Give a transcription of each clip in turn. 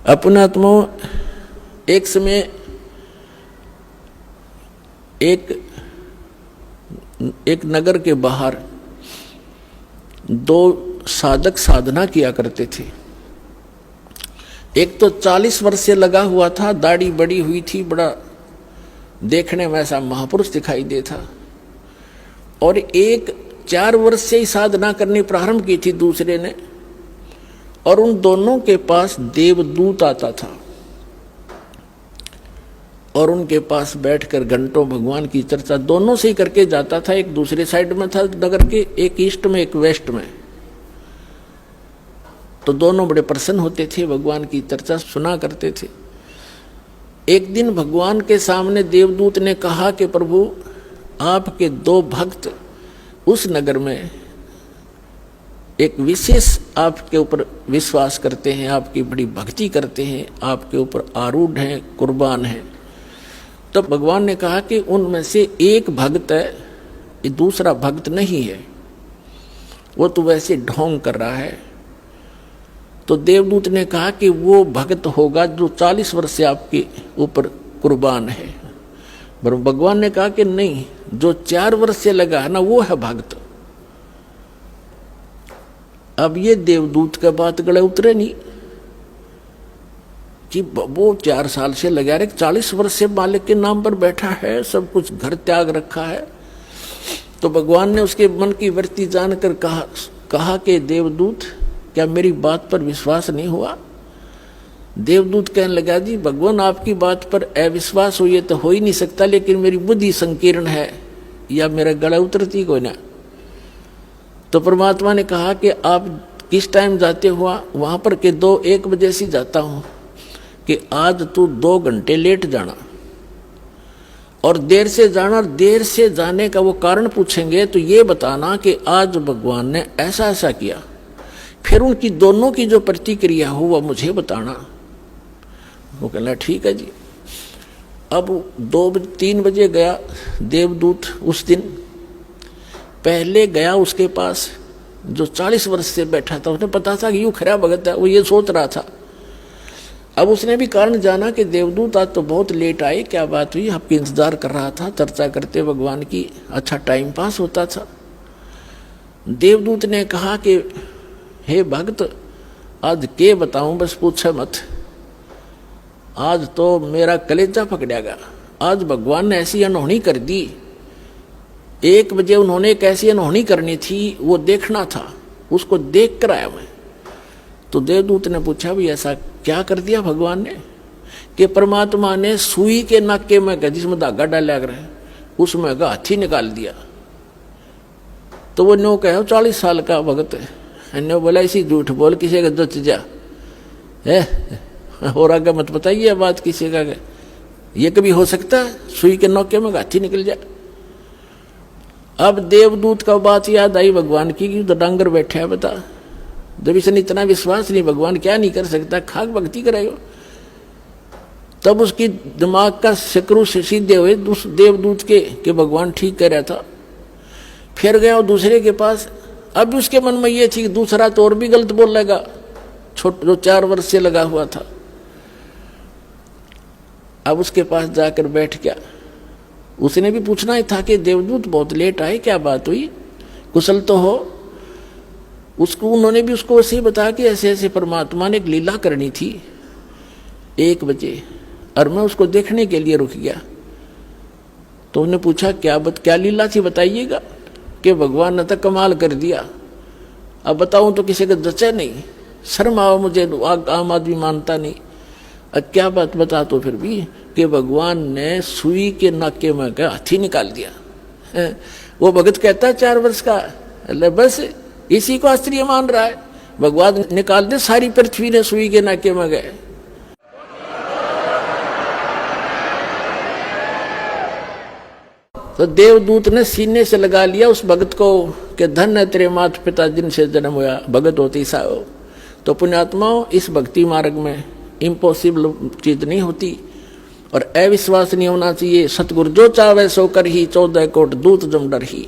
अपना आत्मा एक समय एक नगर के बाहर दो साधक साधना किया करते थे। एक तो 40 वर्ष से लगा हुआ था, दाढ़ी बड़ी हुई थी, बड़ा देखने में ऐसा महापुरुष दिखाई देता, और एक 4 वर्ष से ही साधना करनी प्रारंभ की थी दूसरे ने, और उन दोनों के पास देवदूत आता था और उनके पास बैठकर घंटों भगवान की चर्चा दोनों से ही करके जाता था। एक दूसरे साइड में था नगर के, एक ईस्ट में एक वेस्ट में, तो दोनों बड़े प्रसन्न होते थे, भगवान की चर्चा सुना करते थे। एक दिन भगवान के सामने देवदूत ने कहा कि प्रभु, आपके 2 भक्त उस नगर में एक विशेष आपके ऊपर विश्वास करते हैं, आपकी बड़ी भक्ति करते हैं, आपके ऊपर आरूढ़ हैं, कुर्बान हैं। तो भगवान ने कहा कि उनमें से एक भक्त है, ये दूसरा भक्त नहीं है, वो तो वैसे ढोंग कर रहा है। तो देवदूत ने कहा कि वो भक्त होगा जो 40 वर्ष से आपके ऊपर कुर्बान है। पर भगवान ने कहा कि नहीं, जो 4 वर्ष से लगा है ना, वो है भक्त। अब ये देवदूत का बात गले उतरे नहीं कि वो 4 साल से लगा रहे, 40 वर्ष से मालिक के नाम पर बैठा है, सब कुछ घर त्याग रखा है। तो भगवान ने उसके मन की वृत्ति जानकर कहा कि देवदूत, क्या मेरी बात पर विश्वास नहीं हुआ? देवदूत कहने लगा, जी भगवान, आपकी बात पर अविश्वास हुई तो हो ही नहीं सकता, लेकिन मेरी बुद्धि संकीर्ण है, या मेरा गला उतरती कोई ना। तो परमात्मा ने कहा कि आप किस टाइम जाते हुआ? वहां पर के 1 बजे से जाता हूं, कि आज तू 2 घंटे लेट जाना और देर से जाना। देर से जाने का वो कारण पूछेंगे तो ये बताना कि आज भगवान ने ऐसा ऐसा किया, फिर उनकी दोनों की जो प्रतिक्रिया हो वह मुझे बताना। वो कहना ठीक है जी। अब 2-3 बजे गया देवदूत। उस दिन पहले गया उसके पास जो 40 वर्ष से बैठा था, उसने पता था कि यूं खरा भगत है, वो ये सोच रहा था। अब उसने भी कारण जाना कि देवदूत आज तो बहुत लेट आए, क्या बात हुई? आपकी इंतजार कर रहा था, चर्चा करते भगवान की, अच्छा टाइम पास होता था। देवदूत ने कहा कि हे भक्त, आज के बताऊं, बस पूछे मत, आज तो मेरा कलेजा पकड़ेगा। आज भगवान ने ऐसी अनहोनी कर दी। 1 बजे उन्होंने एक ऐसी अनहोनी करनी थी, वो देखना था, उसको देख कर आया मैं। तो देवदूत ने पूछा, भी ऐसा क्या कर दिया भगवान ने? कि परमात्मा ने सुई के नाके में, जिसमें धागा डाला कर उसमें का हाथी निकाल दिया। तो वो नो कहो 40 साल का भगत है, ने बोला इसी झूठ बोल, किसी का जच जा है, और आगे मत बताइए बात किसी का, ये कभी हो सकता है सुई के नौके में हाथी निकल जाए? अब देवदूत का बात याद आई भगवान की, कि डांगर बैठे है, बता, जब इसने इतना विश्वास नहीं, भगवान क्या नहीं कर सकता, खाक भक्ति करेगा। तब उसकी दिमाग का शकरू से सीधे हुए देवदूत के कि भगवान ठीक कह रहा था। फिर गया दूसरे के पास। अब उसके मन में ये थी कि दूसरा तो और भी गलत बोल लेगा, जो 4 वर्ष से लगा हुआ था। अब उसके पास जाकर बैठ गया। उसने भी पूछना ही था कि देवदूत बहुत लेट आए, क्या बात हुई, कुशल तो हो? उसको उन्होंने भी उसको ऐसे ही बताया कि ऐसे ऐसे परमात्मा ने एक लीला करनी थी 1 बजे, और मैं उसको देखने के लिए रुक गया। तो उन्होंने पूछा क्या लीला थी, बताइएगा। कि भगवान ने तो कमाल कर दिया, अब बताऊं तो किसी का जचा नहीं, शर्म आओ मुझे, आम आदमी मानता नहीं। अब क्या बात बता तो फिर भी, कि भगवान ने सुई के नाके में का हाथी निकाल दिया। वो भगत कहता है 4 वर्ष का, बस इसी को आश्चर्य मान रहा है, भगवान निकाल दे, सारी पृथ्वी ने सुई के नाके में गए। तो देवदूत ने सीने से लगा लिया उस भगत को कि धन है तेरे माता पिता जिनसे जन्म हुआ, भगत होती सा हो। तो पुण्यात्माओं, इस भक्ति मार्ग में इम्पॉसिबल चीज नहीं होती और अविश्वास नहीं होना चाहिए। सतगुरु जो चावे सो कर ही, 14 कोट दूत जम डर ही,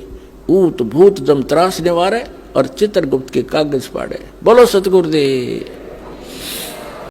ऊत भूत जम त्रास निवारे और चित्रगुप्त के कागज पाड़े। बोलो सतगुरुदेव।